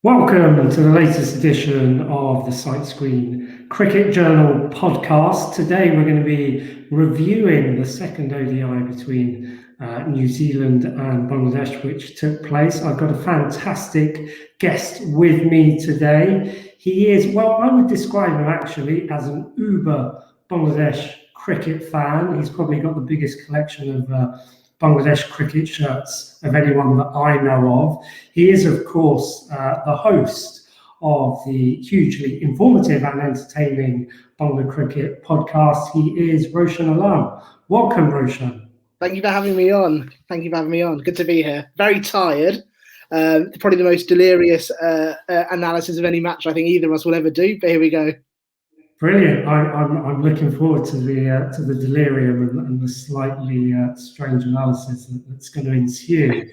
Welcome to the latest edition of the Sight Screen Cricket Journal podcast. Today we're going to be reviewing the second ODI between New Zealand and Bangladesh, which took place. I've got a fantastic guest with me today. He is, well, I would describe him actually as an uber Bangladesh cricket fan. He's probably got the biggest collection of Bangladesh cricket shirts of anyone that I know of. He is, of course, the host of the hugely informative and entertaining Bangla Cricket Podcast. He is Roshan Alam. Welcome, Roshan. Thank you for having me on. Good to be here. Very tired. Probably the most delirious analysis of any match I think either of us will ever do, but here we go. Brilliant. I'm looking forward to the delirium and the slightly strange analysis that's going to ensue.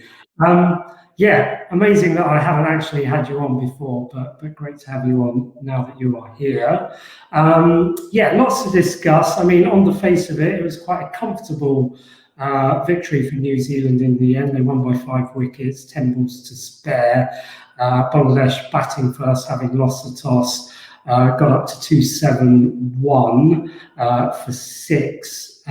Amazing that I haven't actually had you on before, but great to have you on now that you are here. Lots to discuss. I mean, on the face of it, it was quite a comfortable victory for New Zealand in the end. They won by 5 wickets, 10 balls to spare. Bangladesh batting first, having lost the toss. Got up to 271 for 6.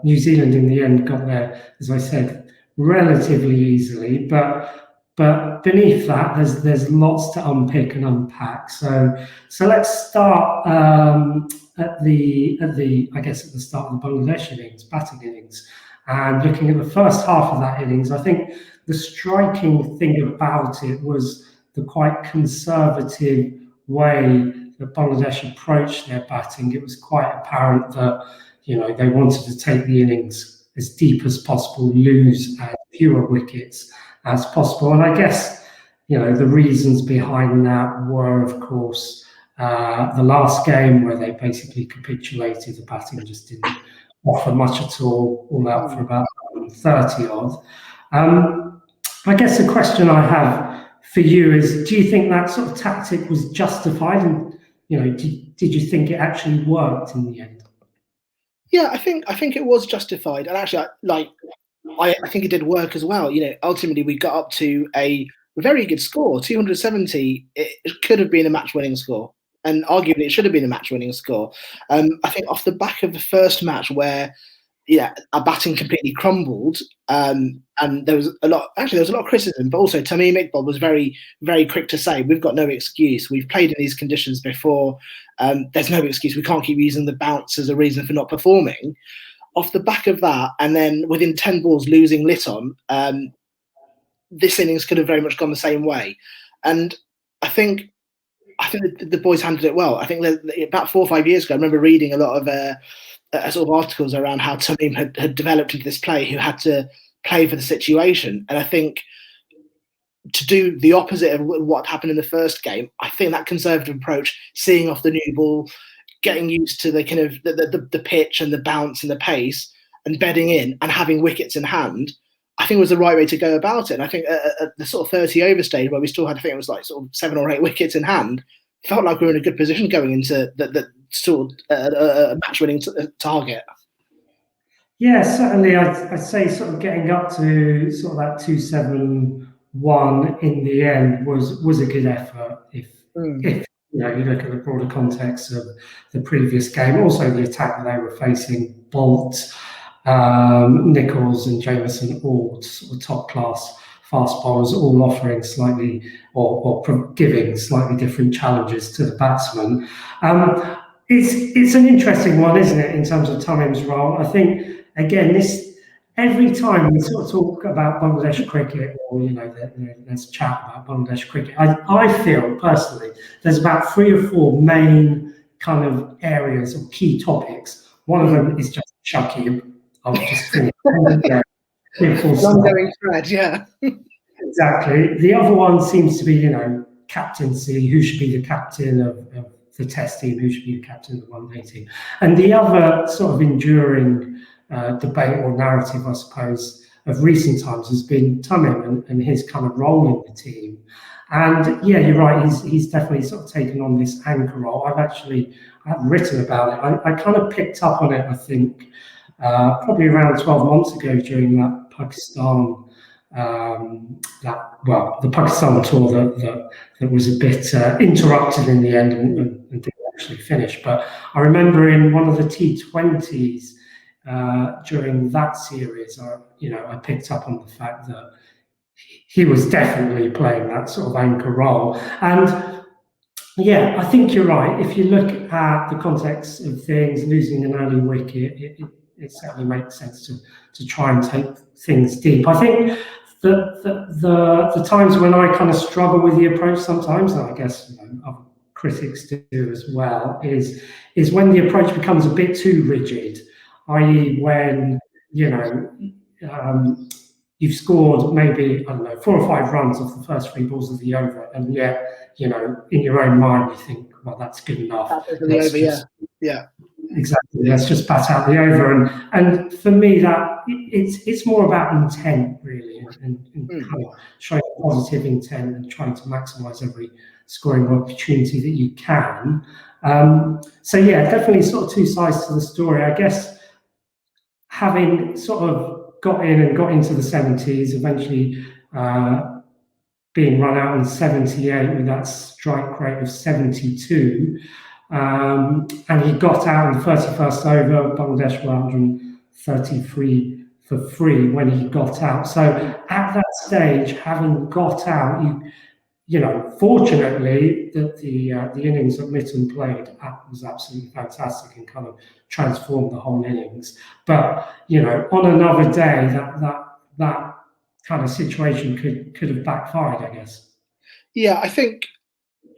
New Zealand in the end got there, as I said, relatively easily. But beneath that, there's lots to unpick and unpack. So let's start at the start of the Bangladesh innings, batting innings, and looking at the first half of that innings. I think the striking thing about it was the quite conservative way that Bangladesh approached their batting. It was quite apparent that, they wanted to take the innings as deep as possible, lose as fewer wickets as possible. And I guess, the reasons behind that were, of course, the last game where they basically capitulated. The batting just didn't offer much at all out for about 30 odd. I guess the question I have for you is, do you think that sort of tactic was justified? And, did you think it actually worked in the end? Yeah, I think it was justified. And actually, I think it did work as well. Ultimately, we got up to a very good score, 270. It could have been a match-winning score. And arguably, it should have been a match-winning score. I think off the back of the first match where our batting completely crumbled, and there was a lot of criticism, but also Tamim Iqbal was very, very quick to say, we've got no excuse. We've played in these conditions before. There's no excuse. We can't keep using the bounce as a reason for not performing. Off the back of that, and then within 10 balls losing Latham, this innings could have very much gone the same way. And I think the boys handled it well. I think that about 4 or 5 years ago, I remember reading a lot of sort of articles around how Tamim had developed into this player who had to play for the situation. And I think to do the opposite of what happened in the first game, I think that conservative approach, seeing off the new ball, getting used to the kind of the pitch and the bounce and the pace, and bedding in and having wickets in hand, I think was the right way to go about it. And I think at the sort of 30 over stage, where we still had, I think it was like sort of 7 or 8 wickets in hand, felt like we were in a good position going into the sort of a match-winning target. Yeah, certainly. I'd say sort of getting up to sort of that 271 in the end was a good effort. If you look at the broader context of the previous game, also the attack that they were facing, Bolt, Nichols, and Jameson, all sort of top-class fast bowlers, all offering slightly or giving slightly different challenges to the batsman. It's an interesting one, isn't it, in terms of Tamim's role? I think, again, every time we sort of talk about Bangladesh cricket, or let's chat about Bangladesh cricket, I feel personally there's about 3 or 4 main kind of areas or key topics. One of them is just Chucky. I'll just finish. Ongoing thread, yeah. Exactly. The other one seems to be, captaincy. Who should be the captain of the Test team? Who should be the captain of the one-day team? And the other sort of enduring debate or narrative, I suppose, of recent times has been Tamim and his kind of role in the team. And yeah, you're right. He's definitely sort of taken on this anchor role. I've written about it. I kind of picked up on it, I think, probably around 12 months ago during that Pakistan the Pakistan tour that was a bit interrupted in the end and didn't actually finish. But I remember in one of the T20s during that series, I picked up on the fact that he was definitely playing that sort of anchor role. And yeah, I think you're right. If you look at the context of things, losing an early wicket, it certainly makes sense to try and take things deep. I think the times when I kind of struggle with the approach sometimes, and I guess other critics do as well, is when the approach becomes a bit too rigid, i.e. when, you've scored maybe, I don't know, 4 or 5 runs off the first 3 balls of the over, and yet, in your own mind, you think, well, that's good enough. Yeah. Exactly. Let's just bat out the over. And for me, that it's more about intent, really, and kind of showing positive intent and trying to maximise every scoring opportunity that you can. So yeah, definitely sort of 2 sides to the story. I guess having sort of got into the 70s, eventually being run out on 78 with that strike rate of 72. And he got out in the 31st over. Bangladesh were 133 for free when he got out. So at that stage, having got out, fortunately that the innings that Mithun played was absolutely fantastic and kind of transformed the whole innings. But on another day, that kind of situation could have backfired, I guess. Yeah, I think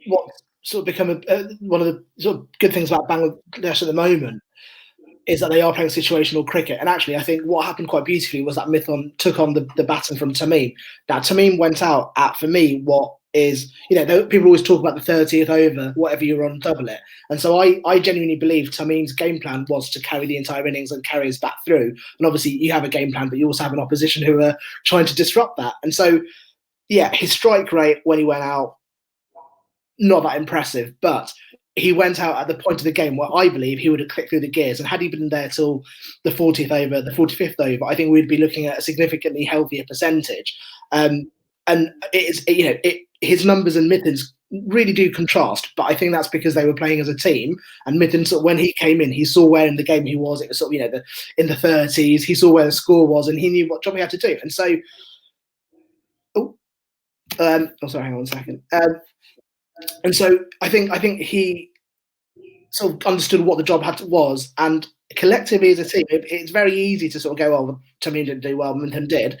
what's sort of become one of the sort of good things about Bangladesh at the moment is that they are playing situational cricket. And actually, I think what happened quite beautifully was that Mithun took on the baton from Tamim. Now, Tamim went out at, for me, what is, people always talk about the 30th over, whatever you're on, double it. And so I genuinely believe Tamim's game plan was to carry the entire innings and carry us back through. And obviously, you have a game plan, but you also have an opposition who are trying to disrupt that. And so, yeah, his strike rate when he went out, not that impressive, but he went out at the point of the game where I believe he would have clicked through the gears. And had he been there till the 40th over, the 45th over, I think we'd be looking at a significantly healthier percentage. And his numbers and Mithun's really do contrast, but I think that's because they were playing as a team. And Mithun, sort of, when he came in, he saw where in the game he was. It was sort of, in the 30s. He saw where the score was, and he knew what job he had to do. And so, sorry, hang on a second. And so I think he sort of understood what the job was, and collectively as a team, it's very easy to sort of go, well, Tamim didn't do well, Mithun did.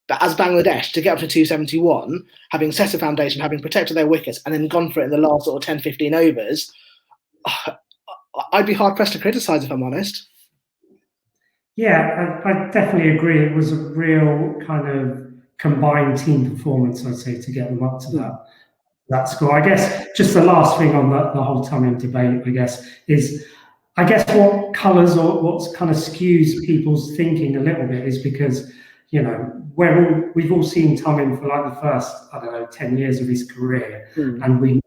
But as Bangladesh, to get up to 271, having set a foundation, having protected their wickets, and then gone for it in the last sort of 10, 15 overs, I'd be hard-pressed to criticise, if I'm honest. Yeah, I definitely agree. It was a real kind of combined team performance, I'd say, to get them up to that score. I guess just the last thing on the whole Tamim debate, I guess, is what colours or what kind of skews people's thinking a little bit is because, we've all seen Tamim for like the first, 10 years of his career, and we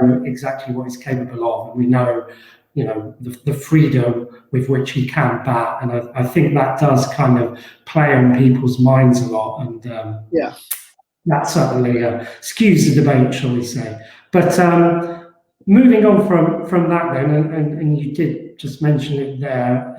know exactly what he's capable of, and we know, the freedom with which he can bat, and I think that does kind of play on people's minds a lot, and that certainly skews the debate, shall we say. But moving on from that then, and you did just mention it there,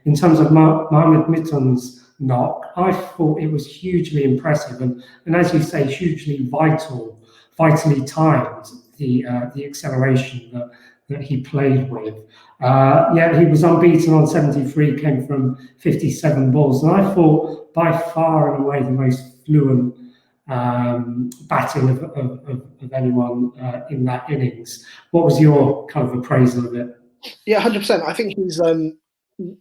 in terms of Mohammed Mithun's knock, I thought it was hugely impressive, and as you say, hugely vitally timed, the acceleration that he played with. He was unbeaten on 73, came from 57 balls, and I thought by far and away the most fluent batting of anyone in that innings. What was your kind of appraisal of it? Yeah, 100%. I think he's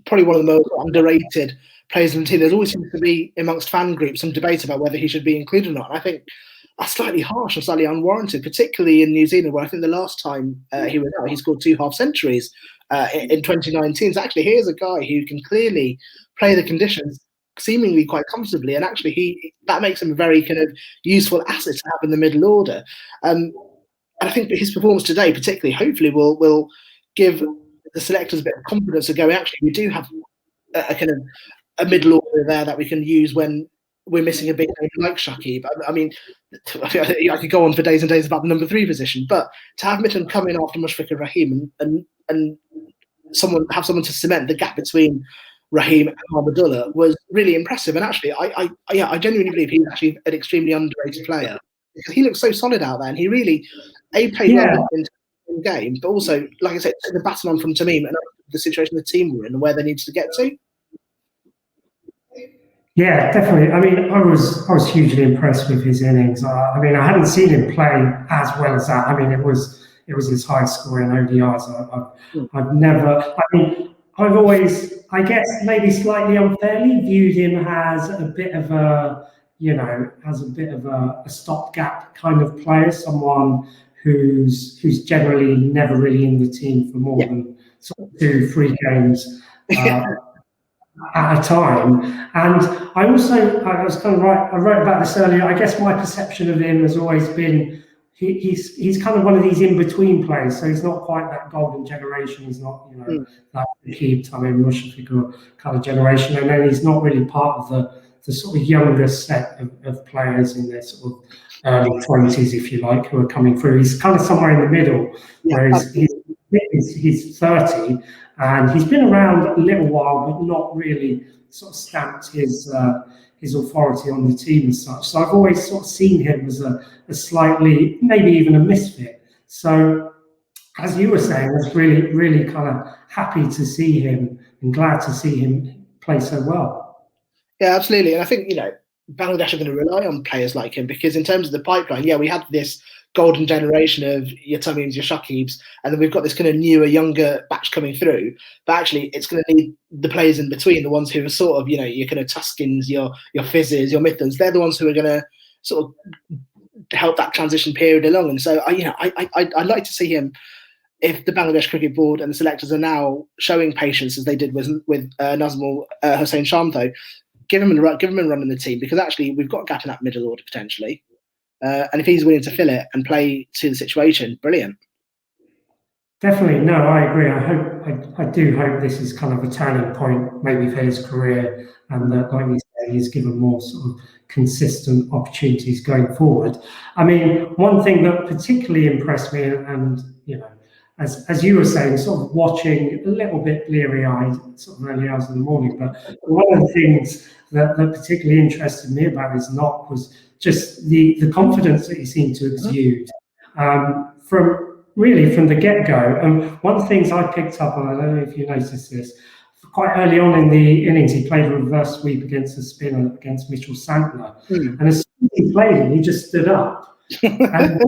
probably one of the most underrated players in the team. There's always seems to be amongst fan groups some debate about whether he should be included or not. And I think that's slightly harsh and slightly unwarranted, particularly in New Zealand, where I think the last time he was out, he scored 2 half centuries in 2019. So actually, here's a guy who can clearly play the conditions seemingly quite comfortably, and actually that makes him a very kind of useful asset to have in the middle order. And I think that his performance today, particularly, hopefully will give the selectors a bit of confidence of going, actually, we do have a kind of a middle order there that we can use when we're missing a big name like Shakib. I mean, I could go on for days and days about the number 3 position, but to have Mithun come in after Mushfiq and Raheem and someone to cement the gap between Raheem and Mahmudullah was really impressive. And actually, I genuinely believe he's actually an extremely underrated player because he looks so solid out there, and he really played well in the game, but also, like I said, took the baton on from Tamim and the situation the team were in and where they needed to get to. Yeah, definitely. I mean, I was hugely impressed with his innings. I mean, I hadn't seen him play as well as that. I mean, it was his highest score in ODIs. I've never. I mean, I've always, I guess, maybe slightly unfairly viewed him as a bit of a, a stopgap kind of player, someone who's generally never really in the team for more than sort of 2-3 games. At a time. And I was kind of right, I wrote about this earlier. I guess my perception of him has always been he's kind of one of these in-between players. So he's not quite that golden generation. He's not, that Keep Tamim Mushfiq kind of generation. And then he's not really part of the sort of younger set of players in their sort of early 20s, if you like, who are coming through. He's kind of somewhere in the middle, whereas he's 30 and he's been around a little while, but not really sort of stamped his authority on the team as such. So I've always sort of seen him as a slightly, maybe even a misfit. So as you were saying, I was really, really kind of happy to see him and glad to see him play so well. Yeah, absolutely. And I think, Bangladesh are going to rely on players like him because in terms of the pipeline, we had this golden generation of your Tamims, your Shakibs, and then we've got this kind of newer, younger batch coming through. But actually, it's going to need the players in between, the ones who are sort of, your kind of Tuskins, your Fizzes, your Mithuns. They're the ones who are going to sort of help that transition period along. And so, I'd like to see him, if the Bangladesh Cricket Board and the selectors are now showing patience as they did with Nazmul Hussain Shamto, give him a run in the team because actually we've got a gap in that middle order potentially. And if he's willing to fill it and play to the situation, brilliant. Definitely, no, I agree. I do hope this is kind of a turning point, maybe for his career, and that, like you say, he's given more sort of consistent opportunities going forward. I mean, one thing that particularly impressed me, and as you were saying, sort of watching a little bit bleary-eyed, sort of early hours in the morning, but one of the things that particularly interested me about his knock was just the confidence that he seemed to exude from the get-go. And one of the things I picked up on, I don't know if you noticed this, quite early on in the innings, he played a reverse sweep against a spinner, against Mitchell Santner. And as soon as he played it, he just stood up. And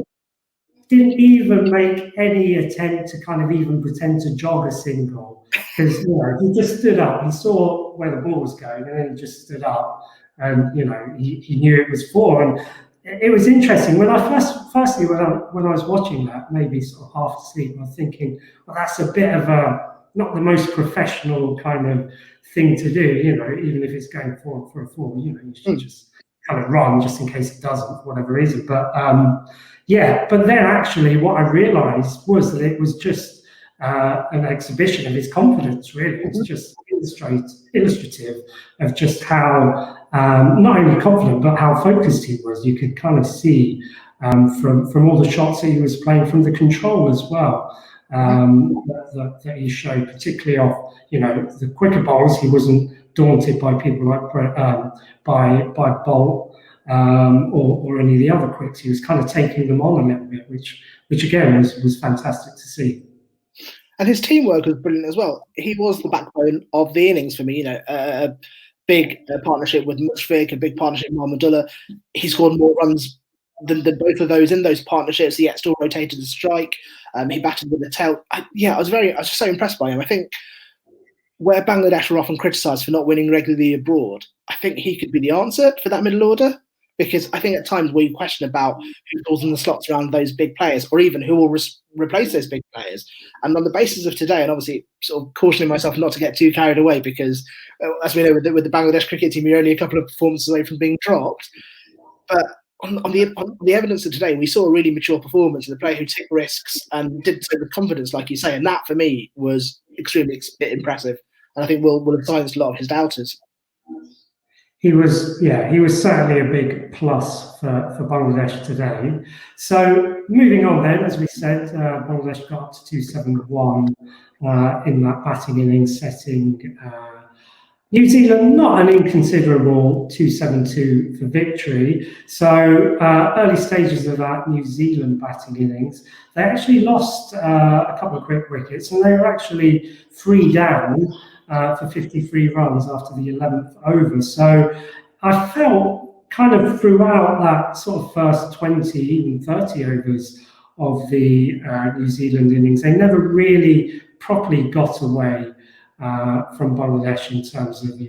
didn't even make any attempt to kind of even pretend to jog a single. Because, he just stood up. He saw where the ball was going and then he just stood up. And, he knew it was 4. And it was interesting. When I firstly, when I was watching that, maybe sort of half asleep, I was thinking, well, that's a bit of not the most professional kind of thing to do, even if it's going for a 4, you should just kind of run just in case it doesn't, for whatever reason. But but then actually what I realised was that it was just an exhibition of his confidence, really. It's just illustrative of just how not only confident, but how focused he was. You could kind of see from all the shots that he was playing, from the control as well, that he showed, particularly off, the quicker bowls. He wasn't daunted by people like by Bolt or any of the other quicks. He was kind of taking them on a little bit, which again was fantastic to see. And his teamwork was brilliant as well. He was the backbone of the innings for me. A big partnership with Mushfiq, a big partnership with Mahmudullah. He scored more runs than both of those in those partnerships. He yet still rotated the strike. He batted with the tail. I was just so impressed by him. I think where Bangladesh were often criticised for not winning regularly abroad, I think he could be the answer for that middle order. Because I think at times we question about who falls in the slots around those big players, or even who will replace those big players. And on the basis of today, and obviously sort of cautioning myself not to get too carried away, because as we know with the Bangladesh cricket team, you're only a couple of performances away from being dropped. But on the evidence of today, we saw a really mature performance of the player who took risks and did so with confidence, like you say. And that, for me, was extremely impressive. And I think will have silenced a lot of his doubters. He was certainly a big plus for Bangladesh today. So moving on then, as we said, Bangladesh got up to 271 in that batting innings, setting New Zealand not an inconsiderable 272 for victory. So early stages of that New Zealand batting innings, they actually lost a couple of quick wickets, and they were actually 3 down for 53 runs after the 11th over. So I felt kind of throughout that sort of first 20, even 30 overs of the New Zealand innings, they never really properly got away from Bangladesh in terms of,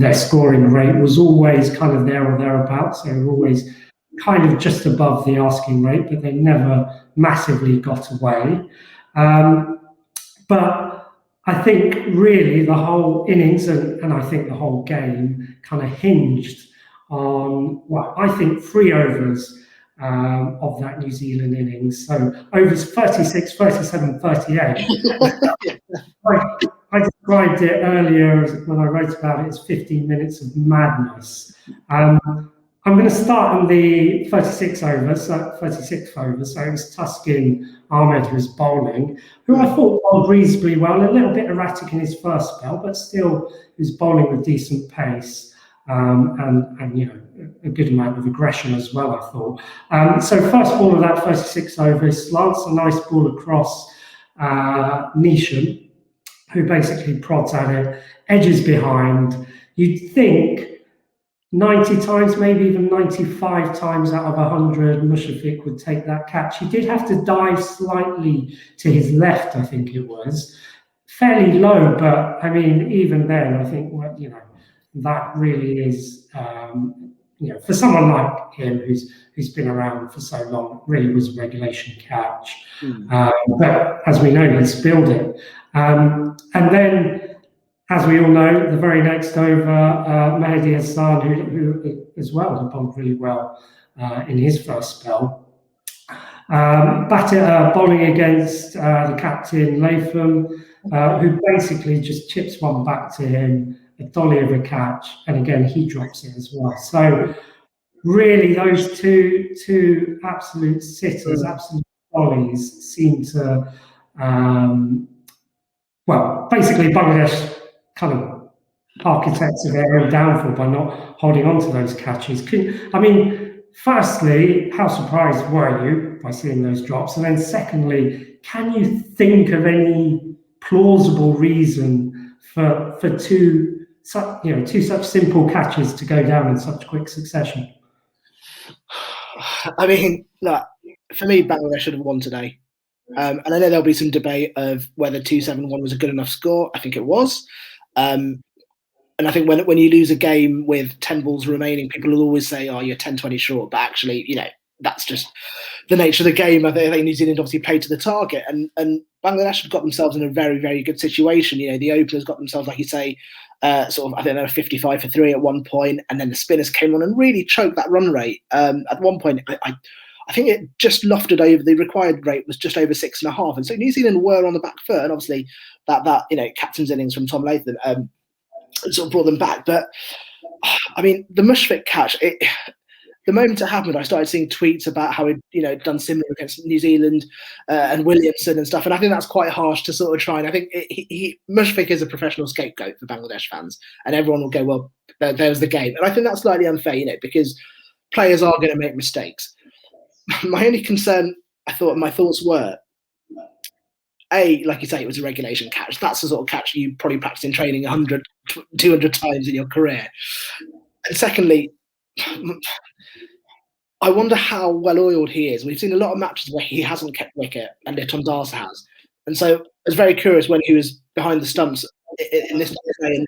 their scoring rate was always kind of there or thereabouts. They were always kind of just above the asking rate, but they never massively got away. But I think really the whole innings and I think the whole game kind of hinged on, well, I think 3 overs of that New Zealand innings. So overs 36, 37, 38. I described it earlier when I wrote about it as 15 minutes of madness. I'm going to start on the 36th over, so it was Tuskin Ahmed who was bowling, who I thought bowled reasonably well, a little bit erratic in his first spell, but still he was bowling with decent pace and a good amount of aggression as well, I thought. So first ball of that 36th over, slants a nice ball across Nisham, who basically prods at it, edges behind. You'd think 90 times, maybe even 95 times out of 100, Mushafiq would take that catch. He did have to dive slightly to his left, I think it was. Fairly low, but I mean, even then, I think, that really is, for someone like him who's been around for so long, really was a regulation catch. But as we know, he spilled it. And then, as we all know, the very next over, Mehdi Hassan, who as well had bowled really well in his first spell. Bowling against the captain, Latham, who basically just chips one back to him, a dolly of a catch, and again, he drops it as well. So really, those two absolute sitters, absolute dollies seem to, basically Bangladesh kind of architects of their own downfall by not holding on to those catches. Firstly, how surprised were you by seeing those drops? And then secondly, can you think of any plausible reason for two such simple catches to go down in such quick succession? I mean, look, for me, Bangladesh should have won today. And I know there'll be some debate of whether 271 was a good enough score. I think it was. And I think when you lose a game with 10 balls remaining, people will always say, oh, you're 10-20 short. But actually, that's just the nature of the game. I think New Zealand obviously played to the target. And Bangladesh have got themselves in a very, very good situation. The openers got themselves, like you say, 55 for 3 at one point. And then the spinners came on and really choked that run rate. At one point, I think it just lofted over, the required rate was just over 6.5. And so New Zealand were on the back foot. And obviously that captain's innings from Tom Latham sort of brought them back. But I mean, the Mushfiq catch, the moment it happened, I started seeing tweets about how he'd done similar against New Zealand and Williamson and stuff. And I think that's quite harsh to sort of try. And I think Mushfiq is a professional scapegoat for Bangladesh fans. And everyone will go, well, there's the game. And I think that's slightly unfair, because players are going to make mistakes. My only concern, my thoughts were, like you say, it was a regulation catch. That's the sort of catch you probably practice in training 100, 200 times in your career. And secondly, I wonder how well-oiled he is. We've seen a lot of matches where he hasn't kept wicket, and Tom Darcy has. And so I was very curious when he was behind the stumps in this way.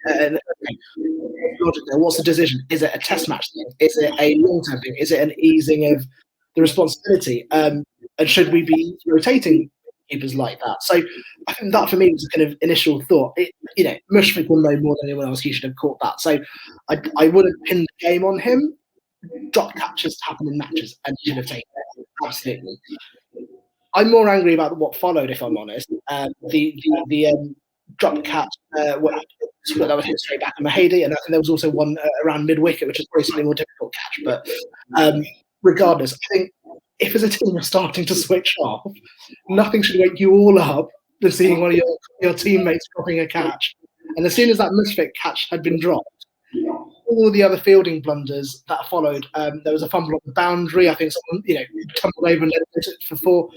What's the decision? Is it a test match thing? Is it a long-term thing? Is it an easing of the responsibility? And should we be rotating keepers like that? So I think that for me was a kind of initial thought. Mushfiq will know more than anyone else. He should have caught that. So I wouldn't pin the game on him. Drop catches happen in matches, and he should have taken it. Absolutely. I'm more angry about what followed, if I'm honest. The drop catch, that was hit straight back at Mahady, and I think there was also one around mid-wicket, which is probably slightly more difficult catch. But regardless, I think if as a team you're starting to switch off, nothing should wake you all up than seeing one of your teammates dropping a catch. And as soon as that Mushfiq catch had been dropped, all the other fielding blunders that followed, there was a fumble on the boundary. I think someone, tumbled over and let it for 4.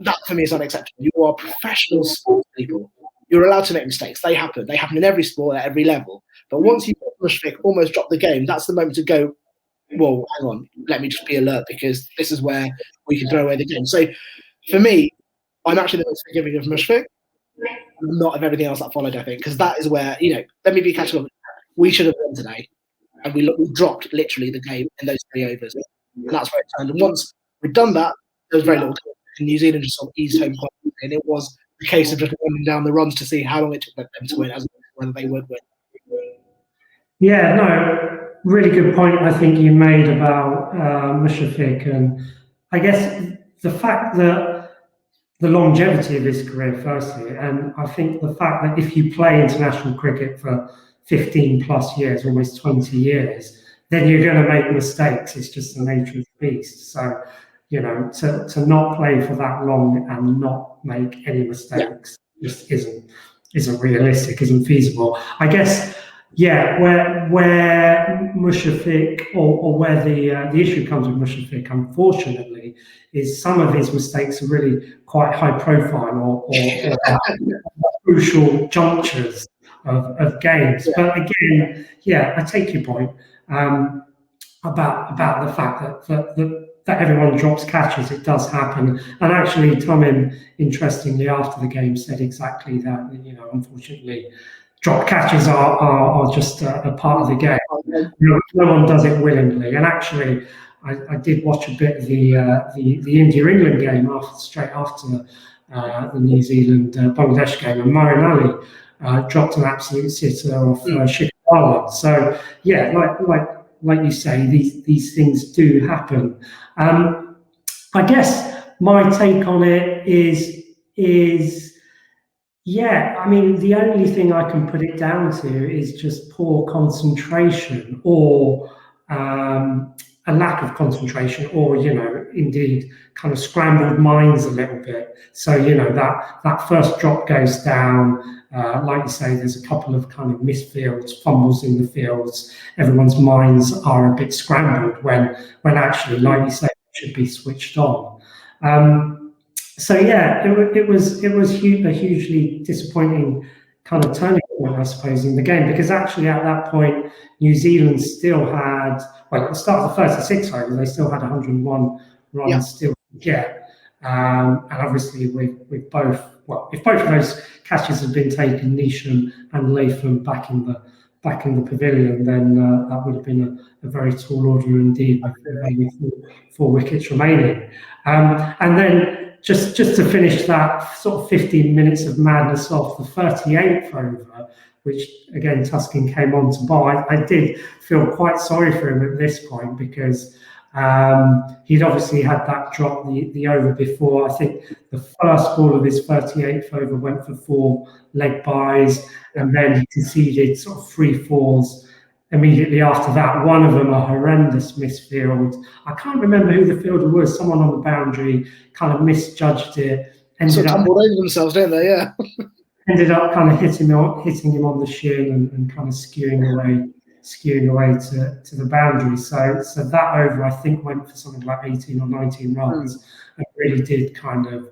That for me is unacceptable. You are professional sports people. You're allowed to make mistakes. They happen. They happen in every sport at every level. But once you Mushfiq almost dropped the game, that's the moment to go, well, hang on, let me just be alert, because this is where we can throw away the game. So for me, I'm actually the most forgiving of Mushfiq, not of everything else that followed, I think, because that is where, let me be categorical. We should have won today, and we dropped literally the game in those 3 overs, and that's where it turned. And once we'd done that, there was very little time, and New Zealand just sort of eased home quite quickly, and it was a case of just running down the runs to see how long it took them to win, as whether they would win. Yeah, no, really good point I think you made about Mushfiq, and I guess the fact that the longevity of his career, firstly, and I think the fact that if you play international cricket for 15 plus years, almost 20 years, then you're going to make mistakes. It's just the nature of the beast. So, to not play for that long and not make any mistakes just isn't realistic, isn't feasible. I guess, where Mushfiq or where the issue comes with Mushfiq, unfortunately, is some of his mistakes are really quite high profile or crucial junctures of games. But again, I take your point about the fact that everyone drops catches. It does happen. And actually, Tomim, interestingly, after the game said exactly that, unfortunately, drop catches are just a part of the game. No one does it willingly. And actually, I did watch a bit of the India-England game straight after the New Zealand Bangladesh game, and Marin Ali dropped an absolute sitter off Shikhar. So like you say, these things do happen. I guess my take on it is the only thing I can put it down to is just poor concentration, or a lack of concentration, or indeed kind of scrambled minds a little bit. So that first drop goes down. Like you say, there's a couple of kind of missed fields, fumbles in the fields. Everyone's minds are a bit scrambled when actually, like you say, it should be switched on. It was a hugely disappointing kind of turning point, I suppose, in the game, because actually at that point New Zealand still had, at the start of the 36 over, they still had 101 runs still to get, and obviously with both, if both of those catches had been taken, Nisham and Latham back in the pavilion, then that would have been a very tall order indeed, with only 4 wickets remaining, and then. Just to finish that sort of 15 minutes of madness off, the 38th over, which again Tuskin came on to bowl, I did feel quite sorry for him at this point, because he'd obviously had that drop the over before. I think the first ball of his 38th over went for 4 leg byes, and then he conceded sort of 3 fours immediately after that. One of them a horrendous misfield. I can't remember who the fielder was. Someone on the boundary kind of misjudged it. Tumbled over themselves, didn't they? Yeah. Ended up kind of hitting him on the shin and kind of skewing away to the boundary. So that over, I think, went for something like 18 or 19 runs, and really did kind of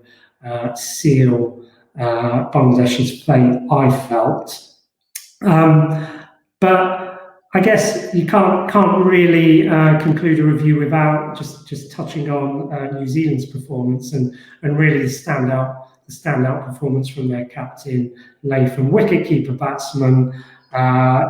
seal Bangladesh's fate, I felt. But I guess you can't really conclude a review without just touching on New Zealand's performance and really the standout performance from their captain Latham, wicketkeeper batsman,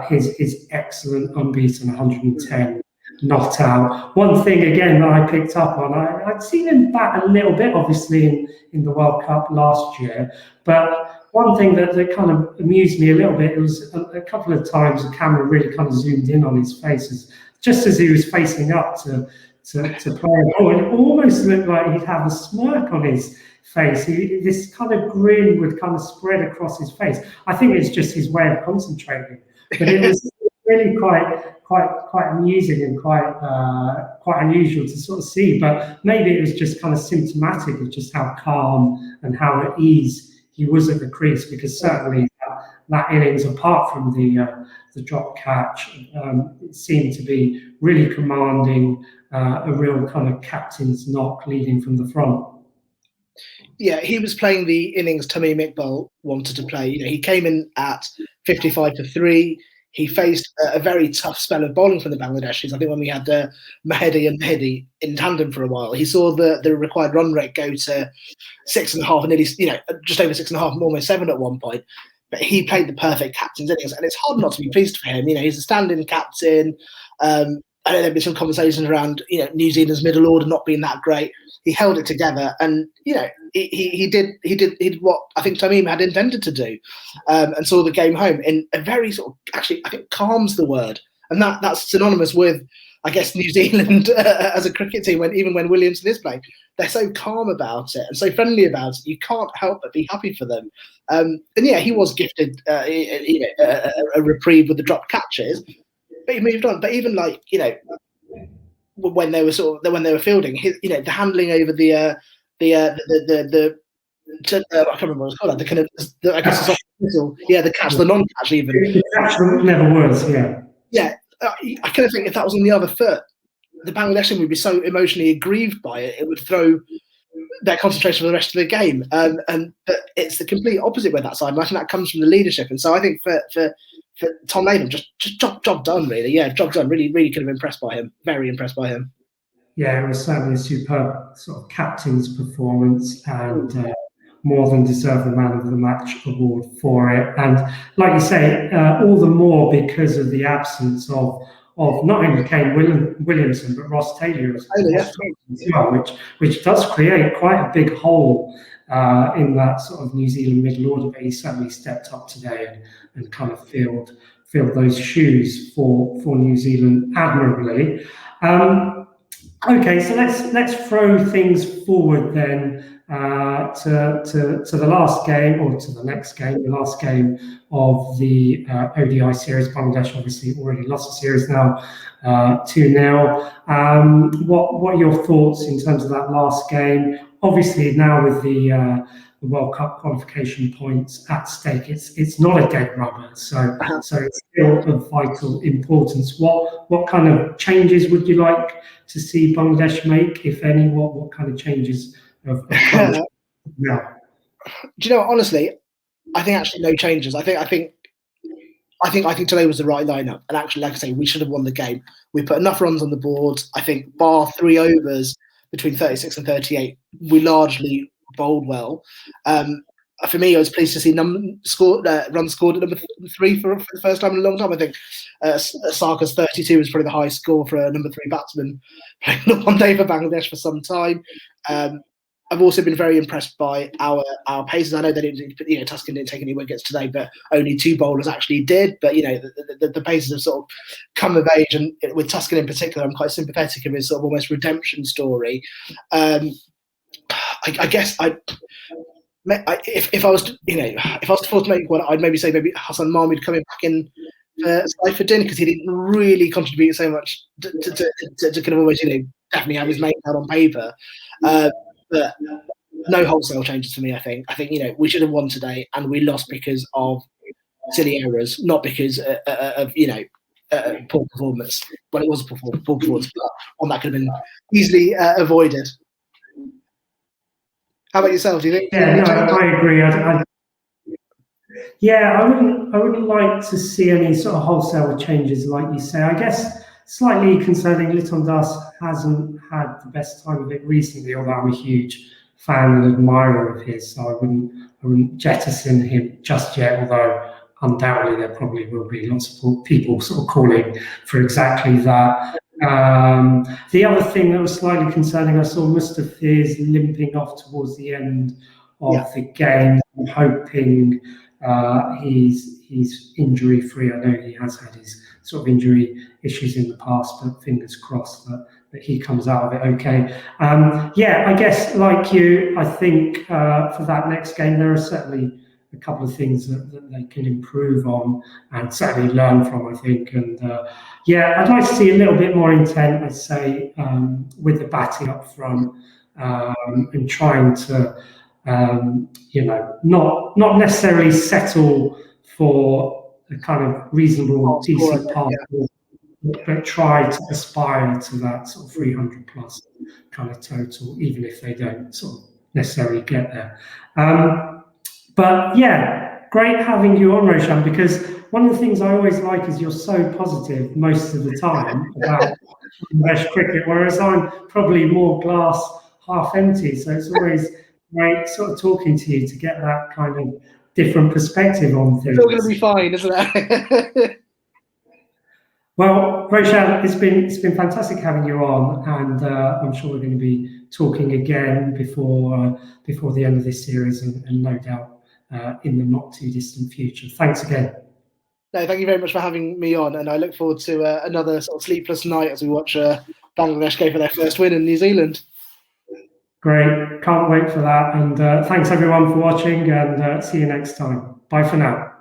his excellent unbeaten 110 not out. One thing again that I picked up on, I'd seen him bat a little bit, obviously in the World Cup last year, but one thing that kind of amused me a little bit, it was a couple of times the camera really kind of zoomed in on his face, just as he was facing up to to play a ball. It almost looked like he'd have a smirk on his face. This kind of grin would kind of spread across his face. I think it's just his way of concentrating, but it was really quite amusing and quite unusual to sort of see. But maybe it was just kind of symptomatic of just how calm and how at ease he was at the crease, because certainly that innings, apart from the drop catch, it seemed to be really commanding a real kind of captain's knock leading from the front. Yeah, he was playing the innings Tamim Iqbal wanted to play. He came in at 55 for 3. He faced a very tough spell of bowling from the Bangladeshis. I think when we had Mahedi and Mahedi in tandem for a while, he saw the required run rate go to 6.5, and nearly, just over 6.5, almost 7 at one point. But he played the perfect captain's innings, and it's hard not to be pleased for him. He's a stand-in captain. I know there've been some conversations around, New Zealand's middle order not being that great. He held it together, and he did what I think Tamim had intended to do, and saw the game home in a very sort of, actually, I think calm's the word, and that's synonymous with, I guess, New Zealand as a cricket team. Even when Williamson is playing, they're so calm about it and so friendly about it. You can't help but be happy for them. And yeah, he was gifted a reprieve with the drop catches, but he moved on. But even when they were fielding, the handling over I can't remember what it's called. The kind of, I guess it's off the middle. Yeah, the catch, the non-catch even. The catch never was. Yeah. Yeah, I kind of think if that was on the other foot, the Bangladeshi would be so emotionally aggrieved by it, it would throw their concentration for the rest of the game. But it's the complete opposite with that side, and I think that comes from the leadership. And so I think for Tom Latham, just job done, really. Yeah, job done. Really, really could have been impressed by him. Very impressed by him. Yeah, it was certainly a superb sort of captain's performance, and more than deserved the man of the match award for it. And like you say, all the more because of the absence of not only Kane Williamson, but Ross Taylor as well, which does create quite a big hole in that sort of New Zealand middle order. But he certainly stepped up today and kind of filled those shoes for New Zealand admirably. Okay, so let's throw things forward then to the last game, or to the next game, the last game of the ODI series. Bangladesh obviously already lost the series now, 2-0. What are your thoughts in terms of that last game? Obviously now with the World Cup qualification points at stake, it's not a dead rubber, so it's still of vital importance. What kind of changes would you like to see Bangladesh make, if any? What kind of changes of yeah. Do you know what, honestly, I think actually no changes. I think today was the right lineup, and actually, like I say, we should have won the game. We put enough runs on the board. I think bar 3 overs between 36 and 38, we largely bowled well. For me, I was pleased to see runs scored at number 3 for the first time in a long time. I think Sarkar's 32 was probably the highest score for a number 3 batsman playing the one day for Bangladesh for some time. I've also been very impressed by our paces. I know they didn't, Tuscan didn't take any wickets today, but only 2 bowlers actually did. But the paces have sort of come of age, and with Tuscan in particular, I'm quite sympathetic of his sort of almost redemption story. I guess if I was to force to make one, I'd maybe say Hassan Mahmood coming back in for Saifuddin, because he didn't really contribute so much to kind of almost definitely have his name out on paper. But no wholesale changes for me. I think we should have won today, and we lost because of silly errors, not because of poor performance. Well, it was a poor performance, but one that could have been easily avoided. How about yourself? Do you think? Yeah, I agree. I wouldn't like to see any sort of wholesale changes, like you say. I guess slightly concerning, Liton Das hasn't had the best time of it recently, although I'm a huge fan and admirer of his, so I wouldn't jettison him just yet, although undoubtedly there probably will be lots of people sort of calling for exactly that. The other thing that was slightly concerning, I saw Mustafiz limping off towards the end of the game. I'm hoping he's injury free. I know he has had his sort of injury issues in the past, but fingers crossed that he comes out of it okay. I guess like you, I think for that next game, there are certainly a couple of things that they can improve on and certainly learn from, I think. And I'd like to see a little bit more intent, I'd say, with the batting up front and trying to, not necessarily settle for a kind of reasonable, decent path, but try to aspire to that sort of 300 plus kind of total, even if they don't sort of necessarily get there. But yeah, great having you on, Roshan, because one of the things I always like is you're so positive most of the time about English cricket, whereas I'm probably more glass half empty. So it's always great sort of talking to you to get that kind of different perspective on things. It's all going to be fine, isn't it? Well, Roshan, it's been fantastic having you on, and I'm sure we're going to be talking again before the end of this series, and no doubt in the not too distant future. Thanks again. No, thank you very much for having me on, and I look forward to another sort of sleepless night as we watch Bangladesh go for their first win in New Zealand. Great, can't wait for that, and thanks everyone for watching, and see you next time. Bye for now.